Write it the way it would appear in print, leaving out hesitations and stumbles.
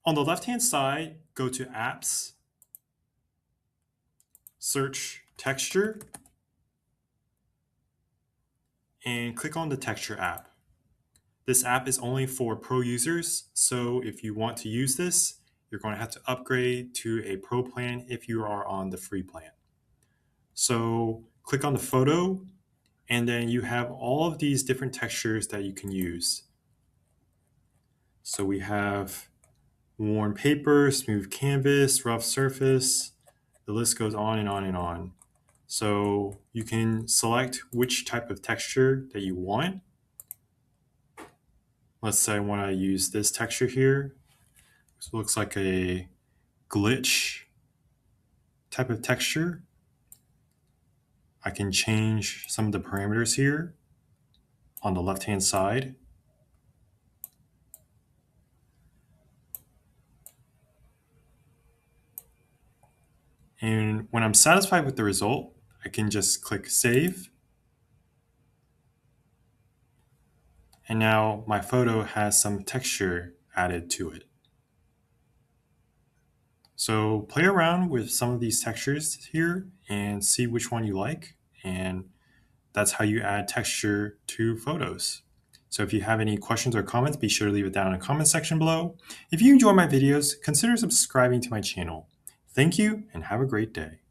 On the left-hand side, go to Apps, search Texture, and click on the Texture app. This app is only for Pro users, so if you want to use this, you're going to have to upgrade to a Pro plan if you are on the free plan. So click on the photo, and then you have all of these different textures that you can use. So we have worn paper, smooth canvas, rough surface. The list goes on and on and on. So you can select which type of texture that you want. Let's say I want to use this texture here. So it looks like a glitch type of texture. I can change some of the parameters here on the left-hand side. And when I'm satisfied with the result, I can just click Save. And now my photo has some texture added to it. So play around with some of these textures here and see which one you like. And that's how you add texture to photos. So if you have any questions or comments, be sure to leave it down in the comment section below. If you enjoy my videos, consider subscribing to my channel. Thank you and have a great day.